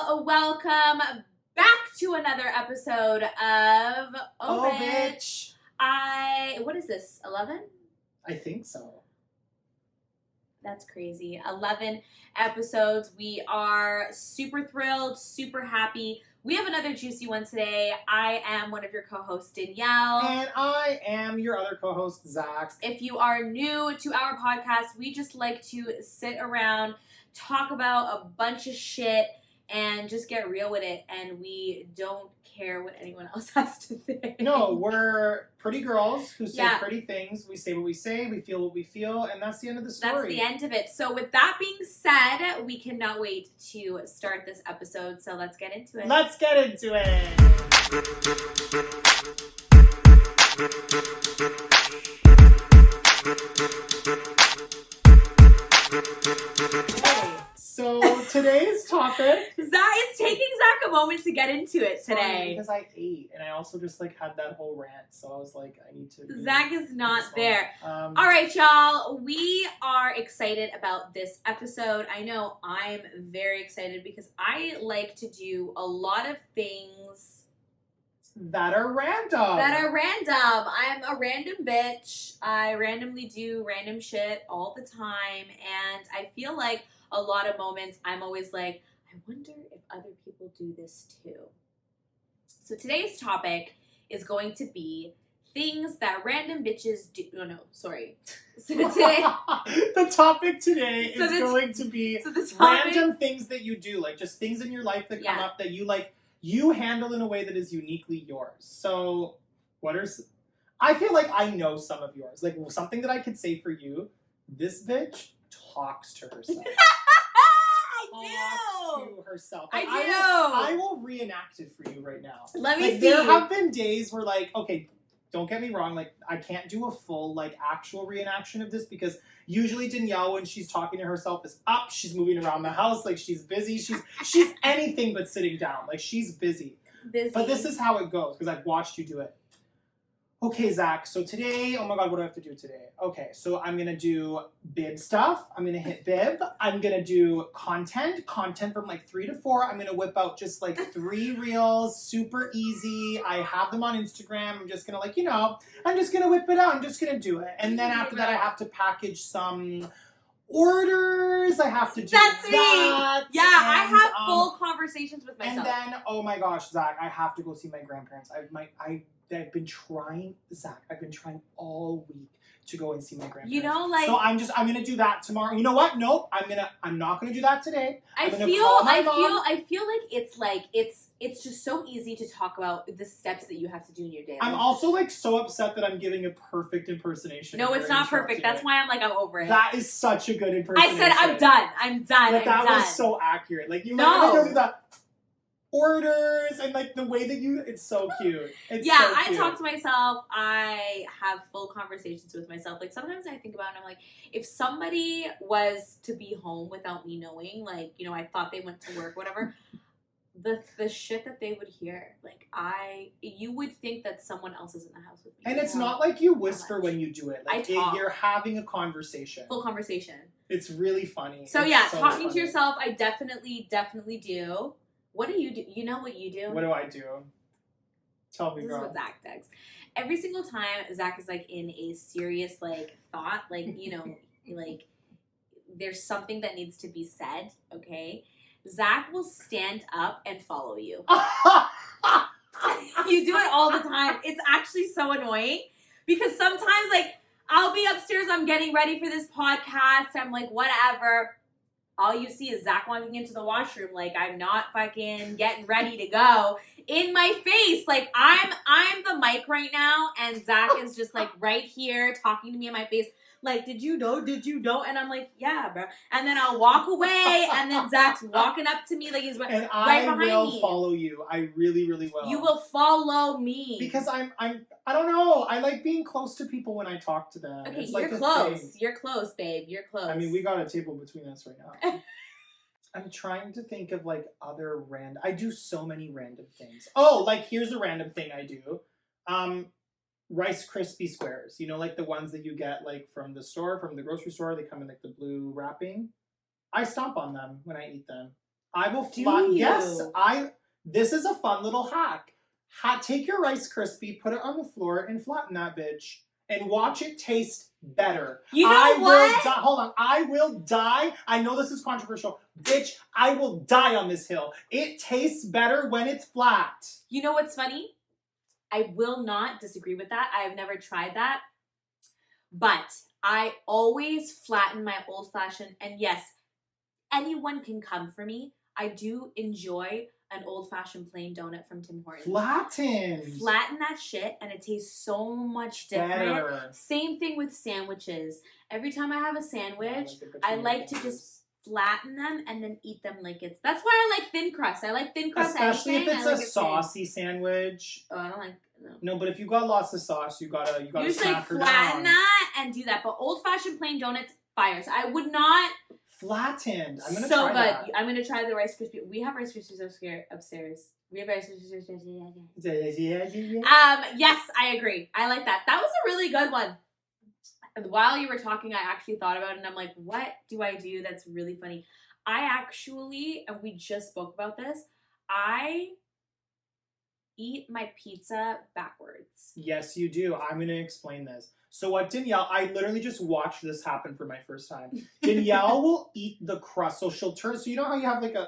Welcome back to another episode of Oh Bitch. What is this, 11? I think so. That's crazy. 11 episodes. We are super thrilled, super happy. We have another juicy one today. I am one of your co-hosts, Danielle. And I am your other co-host, Zach. If you are new to our podcast, we just like to sit around, talk about a bunch of shit, and just get real with it. And we don't care what anyone else has to think. No, we're pretty girls who say pretty things. We say what we say, we feel what we feel, and that's the end of the story. That's the end of it. So with that being said, we cannot wait to start this episode. So let's get into it. Let's get into it. So today's topic. It's taking Zach a moment to get into it today. Because I ate and I also just had that whole rant, so I was like, I need to. Zach is not there. All right, y'all. We are excited about this episode. I know I'm very excited because I like to do a lot of things that are random. I'm a random bitch. I randomly do random shit all the time, and I feel like a lot of moments I'm always like, I wonder if other people do this too. So today's topic is going to be things that random bitches do. No, sorry. So today, the topic today is going to be random things that you do, like just things in your life that come up that you handle in a way that is uniquely yours. So I feel like I know some of yours. Like something that I could say for you, this bitch talks to herself. To herself. I do. I will reenact it for you right now. Let me see. There have been days where okay, don't get me wrong, I can't do a full actual reenaction of this because usually Danielle, when she's talking to herself, is up, she's moving around the house, she's busy, she's anything but sitting down, she's busy. But this is how it goes because I've watched you do it. Okay, Zach, so today, oh my God, what do I have to do today? Okay, so I'm going to do bib stuff. I'm going to hit bib. I'm going to do content from 3 to 4. I'm going to whip out just 3 reels, super easy. I have them on Instagram. I'm just going to I'm just going to whip it out. I'm just going to do it. And then after that, I have to package some orders. I have to do that. Me. Yeah, I have full conversations with myself. And then, oh my gosh, Zach, I have to go see my grandparents. I've been trying, Zach, all week to go and see my grandparents. So I'm going to do that tomorrow. You know what? Nope. I'm not going to do that today. I feel like it's just so easy to talk about the steps that you have to do in your day. I'm also so upset that I'm giving a perfect impersonation. No, it's not perfect. That's why I'm over it. That is such a good impersonation. I said I'm done. That was so accurate. Go through that. Orders and the way that it's so cute. I talk to myself. I have full conversations with myself. Sometimes I think about it and I'm if somebody was to be home without me knowing, I thought they went to work, whatever, the shit that they would hear, you would think that someone else is in the house with me. And it's not you whisper when you do it. You're having a conversation. Full conversation. It's really funny. So talking to yourself, I definitely do. What do you do? You know what you do? What do I do? Tell me, girl. This is what Zach does. Every single time Zach is in a serious thought, there's something that needs to be said, okay? Zach will stand up and follow you. You do it all the time. It's actually so annoying because sometimes I'll be upstairs, I'm getting ready for this podcast, I'm whatever. All you see is Zach walking into the washroom I'm not fucking getting ready to go. In my face. I'm the mic right now and Zach is just right here talking to me in my face. Did you know? And I'm yeah, bro. And then I'll walk away and then Zach's walking up to me he's right behind me. I will follow you. I really, really will. You will follow me. Because I don't know. I like being close to people when I talk to them. Okay, you're close. You're close, babe. You're close. I mean, we got a table between us right now. I'm trying to think of other random. I do so many random things. Oh, here's a random thing I do. Rice Krispie squares. You know, the ones that you get from the store, from the grocery store. They come in the blue wrapping. I stomp on them when I eat them. I will Do flatten. you? Yes, this is a fun little hack. Take your Rice Krispie, put it on the floor, and flatten that bitch. And watch it taste better. You know what? Hold on. I will die. I know this is controversial. Bitch, I will die on this hill. It tastes better when it's flat. You know what's funny? I will not disagree with that. I have never tried that. But I always flatten my old fashioned. And yes, anyone can come for me. I do enjoy an old fashioned plain donut from Tim Hortons. Flatten that shit and it tastes so much different. Better. Same thing with sandwiches. Every time I have a sandwich, I like to just flatten them and then eat them like it's... That's why I like thin crust. I like thin crust especially anything. if it's a saucy sandwich. Oh, I don't like... No, but if you got lots of sauce, you gotta usually smack her flatten down. that and do that. But old fashioned plain donuts, fire. So I would not... Flattened. I'm gonna so try good. that. I'm gonna try the Rice Krispies. We have Rice Krispies upstairs. We have Rice Krispies upstairs. Yes, I agree. I like that. That was a really good one. While you were talking, I actually thought about it, and I'm like, what do I do that's really funny? I actually, and we just spoke about this, I eat my pizza backwards. Yes, you do. I'm gonna explain this. So what Danielle, I literally just watched this happen for my first time. Danielle will eat the crust. So she'll turn, so you know how you have like a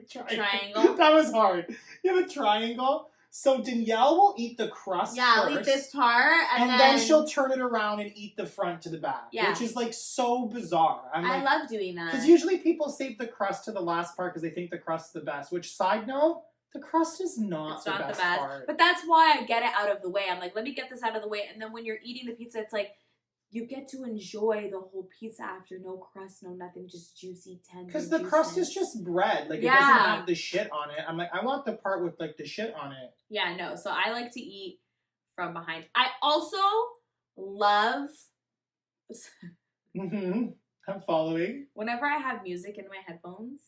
triangle? That was hard. You have a triangle. So Danielle will eat the crust Yeah, first, I'll eat this part. And then she'll turn it around and eat the front to the back. Yeah. Which is like so bizarre. I love doing that. Because usually people save the crust to the last part because they think the crust is the best. Which, side note, the crust is not the best part. But that's why I get it out of the way. I'm like, let me get this out of the way. And then when you're eating the pizza, it's like, you get to enjoy the whole pizza after. No crust, no nothing, just juicy, tender. Because the crust is just bread. Like, it doesn't have the shit on it. I'm like, I want the part with, like, the shit on it. Yeah, no. So I like to eat from behind. I also love... I'm following. Whenever I have music in my headphones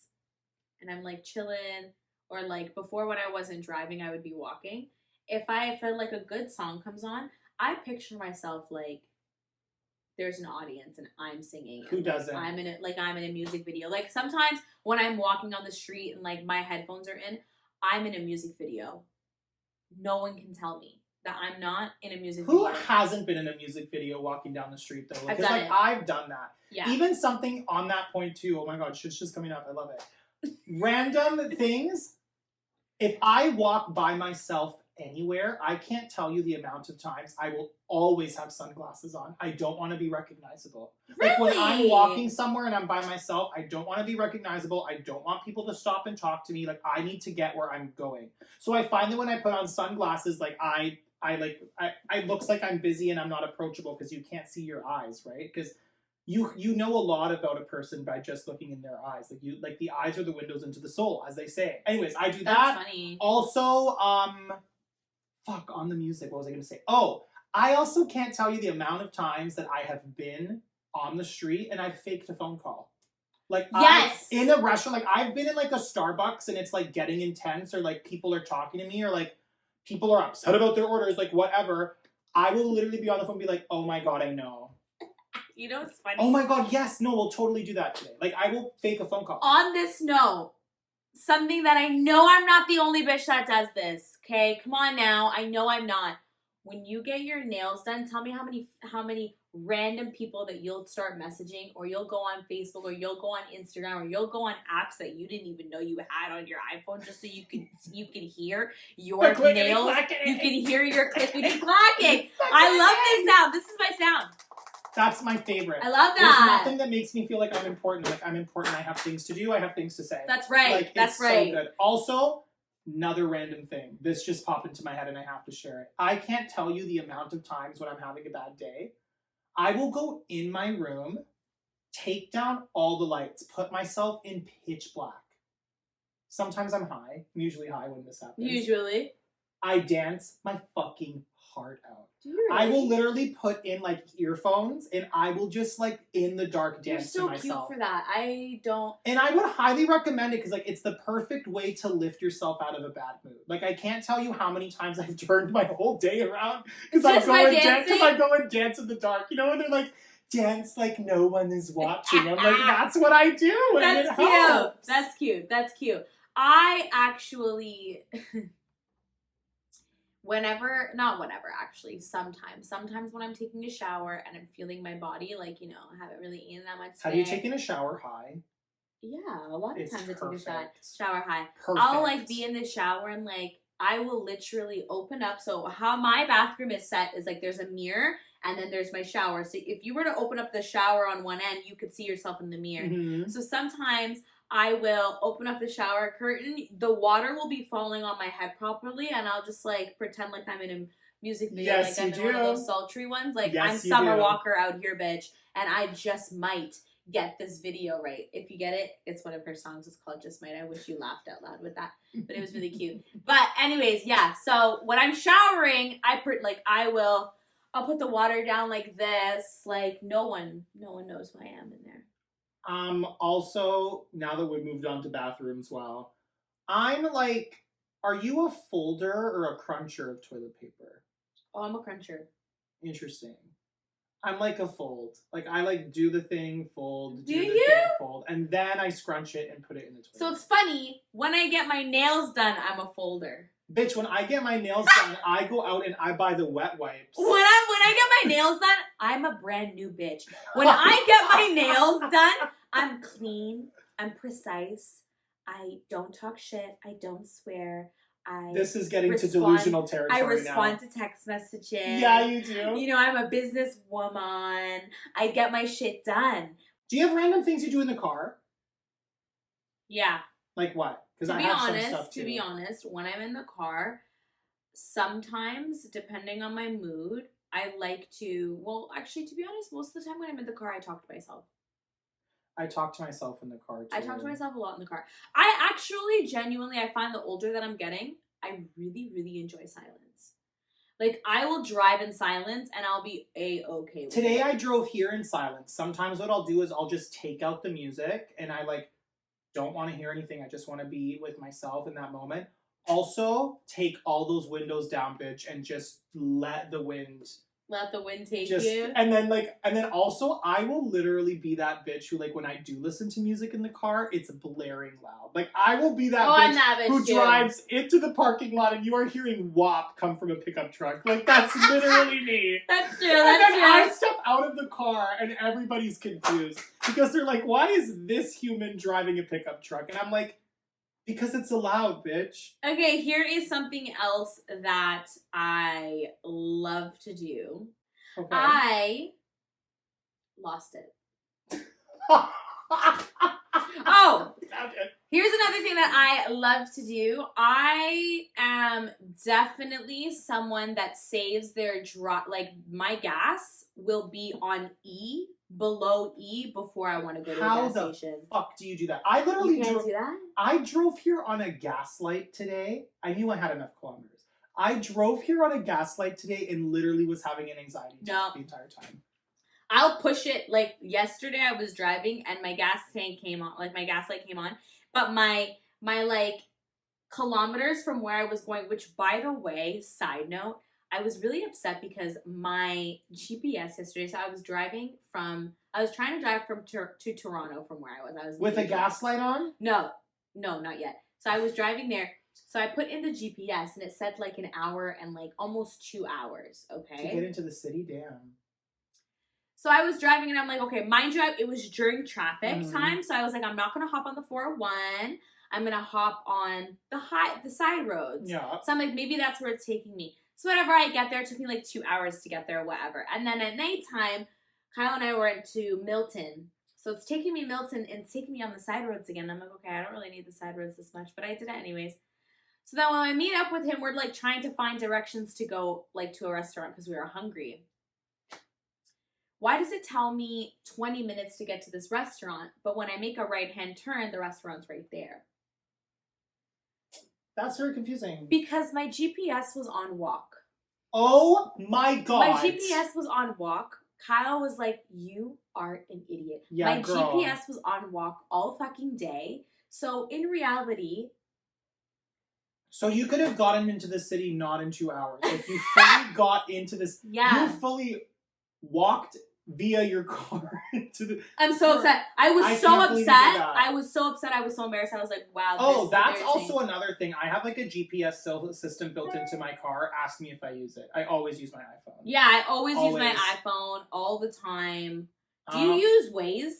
and I'm, like, chilling... Or, like, before when I wasn't driving, I would be walking. If I feel like a good song comes on, I picture myself, like, there's an audience and I'm singing. Who doesn't? I'm in a music video. Like, sometimes when I'm walking on the street and, like, my headphones are in, I'm in a music video. No one can tell me that I'm not in a music video. Who hasn't been in a music video walking down the street, though? I've done it. I've done that. Yeah. Even something on that point, too. Oh, my God. Shit's just coming up. I love it. Random things. If I walk by myself anywhere, I can't tell you the amount of times I will always have sunglasses on. I don't want to be recognizable. Really? Like when I'm walking somewhere and I'm by myself, I don't want to be recognizable. I don't want people to stop and talk to me. Like, I need to get where I'm going. So I find that when I put on sunglasses, like I looks like I'm busy and I'm not approachable because you can't see your eyes, right? Because you know a lot about a person by just looking in their eyes. Like the eyes are the windows into the soul, as they say. Anyways, I do that. That's funny. Also, fuck, on the music, what was I gonna say? Oh, I also can't tell you the amount of times that I have been on the street and I've faked a phone call. Like, yes! In a restaurant, like I've been in like a Starbucks and it's like getting intense, or like people are talking to me, or like people are upset about their orders, like whatever. I will literally be on the phone and be like, oh my God, I know. You know what's funny? Oh my God, yes. No, we'll totally do that today. Like, I will fake a phone call. On this note, something that I know I'm not the only bitch that does this, okay? Come on now. I know I'm not. When you get your nails done, tell me how many random people that you'll start messaging, or you'll go on Facebook, or you'll go on Instagram, or you'll go on apps that you didn't even know you had on your iPhone, just so you can hear your nails. You can hear your clickety clacking. I love this sound. This is my sound. That's my favorite. I love that. There's nothing that makes me feel like I'm important. Like, I'm important. I have things to do. I have things to say. That's right. Like, That's it's right. so good. Also, another random thing. This just popped into my head and I have to share it. I can't tell you the amount of times when I'm having a bad day. I will go in my room, take down all the lights, put myself in pitch black. Sometimes I'm high. I'm usually high when this happens. Usually. I dance my fucking heart out. Do you really? I will literally put in like earphones and I will just like in the dark dance to myself. You're so cute for that. I don't. And I would highly recommend it because like it's the perfect way to lift yourself out of a bad mood. Like I can't tell you how many times I've turned my whole day around because I go and dance in the dark. You know when they're like dance like no one is watching. I'm like, that's what I do. And That's it helps. cute. That's cute. That's cute. I actually, sometimes when I'm taking a shower and I'm feeling my body, like, you know, I haven't really eaten that much today. Have you taken a shower high? Yeah, a lot of It's times I take a perfect. shower high. Perfect. I'll like be in the shower and like I will literally open up. So how my bathroom is set is like there's a mirror and then there's my shower. So if you were to open up the shower on one end, you could see yourself in the mirror. Mm-hmm. So sometimes I will open up the shower curtain. The water will be falling on my head properly, and I'll just like pretend like I'm in a music video, Yes, like I'm you in one of do. those sultry ones. Like Yes, I'm you Summer do. Walker out here, bitch, and I just might get this video right. If you get it, it's one of her songs. It's called Just Might. I wish you laughed out loud with that, but it was really cute. But anyways, yeah. So when I'm showering, I'll put the water down like this. Like no one knows who I am in there. Also, now that we've moved on to bathrooms, I'm like, are you a folder or a cruncher of toilet paper? Oh, I'm a cruncher. Interesting. I'm like a fold. Like I like do the thing, fold, Do the you? thing, fold, and then I scrunch it and put it in the toilet. So it's funny, when I get my nails done, I'm a folder. Bitch, when I get my nails done, I go out and I buy the wet wipes. When I get my nails done, I'm a brand new bitch. When I get my nails done, I'm clean, I'm precise, I don't talk shit, I don't swear, This is getting to delusional territory now. I respond to text messages. Yeah, you do. You know, I'm a businesswoman. I get my shit done. Do you have random things you do in the car? Yeah. Like what? Because To I be have honest, some stuff too. to be honest, when I'm in the car, sometimes, depending on my mood, I like to, well, actually, to be honest, most of the time when I'm in the car, I talk to myself. I talk to myself in the car too. I talk to myself a lot in the car. I actually, genuinely, I find the older that I'm getting, I really, really enjoy silence. Like, I will drive in silence and I'll be A-okay with Today it. I drove here in silence. Sometimes what I'll do is I'll just take out the music and I like don't want to hear anything. I just want to be with myself in that moment. Also, take all those windows down, bitch, and just let the wind Let the wind take just you. and then also I will literally be that bitch who like when I do listen to music in the car, it's blaring loud. Like I will be that I'm bitch that bitch who too. drives into the parking lot and you are hearing WAP come from a pickup truck. Like that's literally me. That's true. And That's then true. I step out of the car and everybody's confused because they're like, why is this human driving a pickup truck? And I'm like, because it's allowed, bitch. Okay, here is something else that I love to do. Okay. I lost it. Oh, here's another thing that I love to do. I am definitely someone that saves their like my gas will be on E, below E, before I want to go to How a gas the station. fuck do you do that? I literally You can't do that? I drove here on a gaslight today. I knew I had enough kilometers. I drove here on a gaslight today and literally was having an anxiety attack the entire time. I'll push it. Like yesterday I was driving and my gas tank came on, like my gas light came on, but my like kilometers from where I was going, which by the way, side note, I was really upset because my GPS yesterday, so I was trying to drive from to Toronto from where I was. With a gaslight on? No, not yet. So I was driving there. So I put in the GPS and it said like an hour and like almost 2 hours. Okay. To get into the city, damn. So I was driving and I'm like, okay, mind you, it was during traffic time. So I was like, I'm not going to hop on the 401. I'm going to hop on the side roads. Yeah. So I'm like, maybe that's where it's taking me. So whenever I get there, it took me like 2 hours to get there or whatever. And then at nighttime, Kyle and I went to Milton. So it's taking me Milton and it's taking me on the side roads again. I'm like, okay, I don't really need the side roads this much, but I did it anyways. So then when I meet up with him, we're like trying to find directions to go like to a restaurant because we were hungry. Why does it tell me 20 minutes to get to this restaurant, but when I make a right-hand turn, the restaurant's right there? That's very confusing. Because my GPS was on walk. Oh my god. My GPS was on walk. Kyle was like, you are an idiot. Yeah, my girl. GPS was on walk all fucking day. So in reality... So you could have gotten into the city not in 2 hours. Like you fully got into this. Yeah. You fully walked via your car into the... I'm so upset. I was so can't believe you did upset. that. I was so upset. I was so embarrassed. I was like, wow. Oh, that's embarrassing. also another thing. I have like a GPS system built into my car. Ask me if I use it. I always use my iPhone. Yeah, I always use my iPhone all the time. Do you use Waze?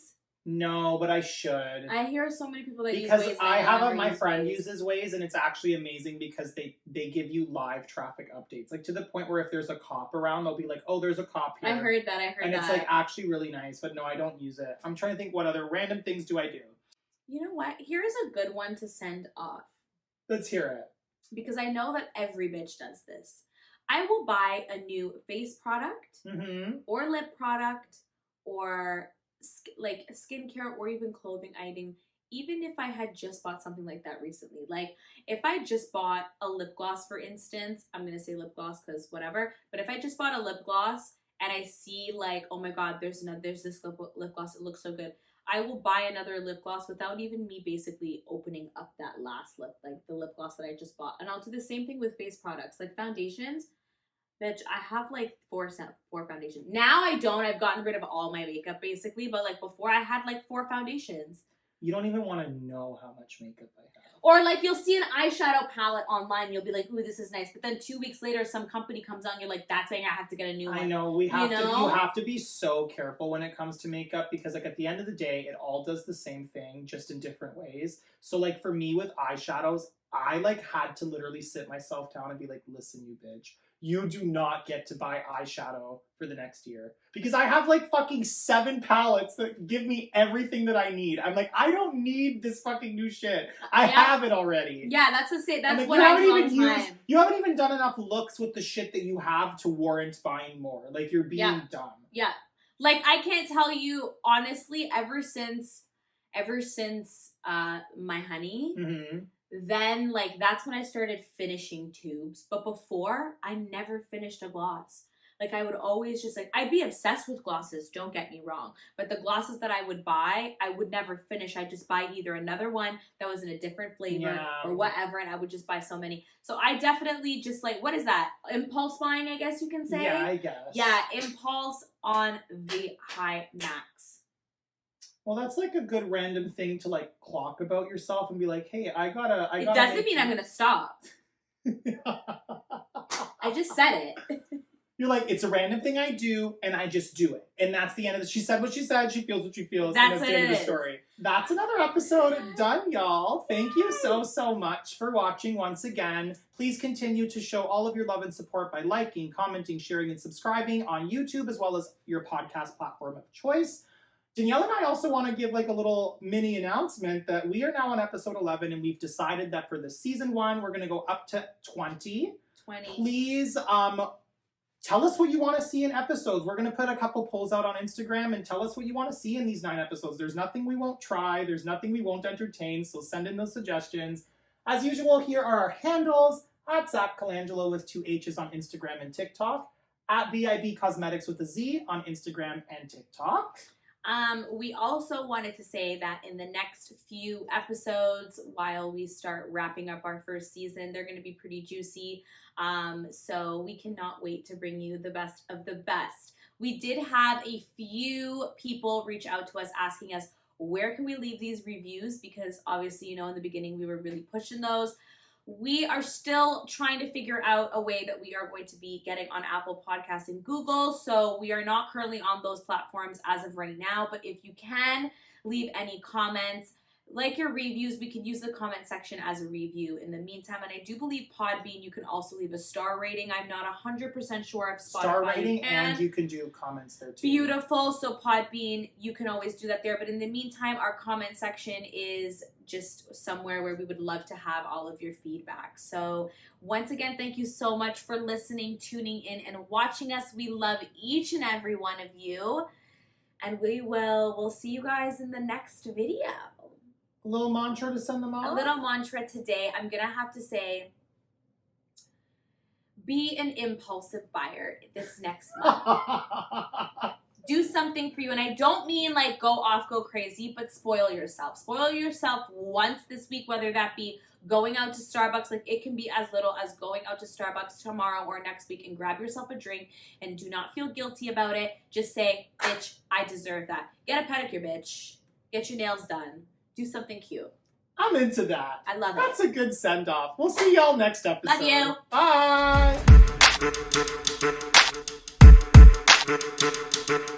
No, but I should. I hear so many people that use Waze. Because I have my friend uses Waze, and it's actually amazing because they give you live traffic updates. Like to the point where if there's a cop around, they'll be like, "Oh, there's a cop here." I heard that. And it's like actually really nice. But no, I don't use it. I'm trying to think what other random things do I do. You know what? Here's a good one to send off. Let's hear it. Because I know that every bitch does this. I will buy a new face product or lip product or like skincare or even clothing item, even if I had just bought something like that recently. Like if I just bought a lip gloss, for instance, I'm going to say lip gloss because whatever, but if I just bought a lip gloss and I see like, oh my God, there's this lip gloss, it looks so good. I will buy another lip gloss without even me basically opening up that last lip, like the lip gloss that I just bought. And I'll do the same thing with face products, like foundations. Bitch, I have like four foundations. Now I don't. I've gotten rid of all my makeup basically, but like before I had like 4 foundations. You don't even want to know how much makeup I have. Or like you'll see an eyeshadow palette online, you'll be like, ooh, this is nice. But then 2 weeks later, some company comes out and you're like, that's saying I have to get a new one. I know, you have to be so careful when it comes to makeup because like at the end of the day, it all does the same thing, just in different ways. So like for me with eyeshadows, I like had to literally sit myself down and be like, listen, you bitch. You do not get to buy eyeshadow for the next year. Because I have like fucking 7 palettes that give me everything that I need. I'm like, I don't need this fucking new shit. I have it already. Yeah, that's the same. That's like, what I do all the time. You haven't even done enough looks with the shit that you have to warrant buying more. Like, you're being dumb. Yeah. Like, I can't tell you, honestly, ever since my honey... Then, like, that's when I started finishing tubes. But before, I never finished a gloss. Like, I would always just, like, I'd be obsessed with glosses, don't get me wrong. But the glosses that I would buy, I would never finish. I'd just buy either another one that was in a different flavor or whatever, and I would just buy so many. So I definitely just, like, what is that? Impulse buying, I guess you can say? Yeah, I guess. Yeah, impulse on the high max. Well, that's like a good random thing to like clock about yourself and be like, hey, I gotta. It doesn't mean I'm gonna stop. I just said it. You're like, it's a random thing I do, and I just do it. And that's the end of it. She said what she said, she feels what she feels, and that's the end of the story. That's another episode done, y'all. Thank you so much for watching once again. Please continue to show all of your love and support by liking, commenting, sharing, and subscribing on YouTube, as well as your podcast platform of choice. Danielle and I also want to give like a little mini announcement that we are now on episode 11 and we've decided that for the season 1, we're going to go up to 20. Please tell us what you want to see in episodes. We're going to put a couple polls out on Instagram and tell us what you want to see in these 9 episodes. There's nothing we won't try. There's nothing we won't entertain. So send in those suggestions. As usual, here are our handles. At Zach Colangelo with 2 H's on Instagram and TikTok. At VIB Cosmetics with a Z on Instagram and TikTok. We also wanted to say that in the next few episodes, while we start wrapping up our first season, they're going to be pretty juicy. So we cannot wait to bring you the best of the best. We did have a few people reach out to us asking us, where can we leave these reviews? Because obviously, you know, in the beginning, we were really pushing those. We are still trying to figure out a way that we are going to be getting on Apple Podcasts and Google. So we are not currently on those platforms as of right now. But if you can leave any comments, like your reviews, we can use the comment section as a review in the meantime. And I do believe Podbean, you can also leave a star rating. I'm not 100% sure if Spotify star rating and you can do comments there too. Beautiful. So Podbean, you can always do that there. But in the meantime, our comment section is just somewhere where we would love to have all of your feedback. So once again, thank you so much for listening, tuning in, and watching us. We love each and every one of you. And we'll see you guys in the next video. A little mantra to send them off? A little mantra today. I'm going to have to say, be an impulsive buyer this next month. Do something for you. And I don't mean like go off, go crazy, but spoil yourself. Spoil yourself once this week, whether that be going out to Starbucks, like it can be as little as going out to Starbucks tomorrow or next week and grab yourself a drink and do not feel guilty about it. Just say, bitch, I deserve that. Get a pedicure, bitch. Get your nails done. Do something cute. I'm into that. I love it. That's a good send-off. We'll see y'all next episode. Love you. Bye.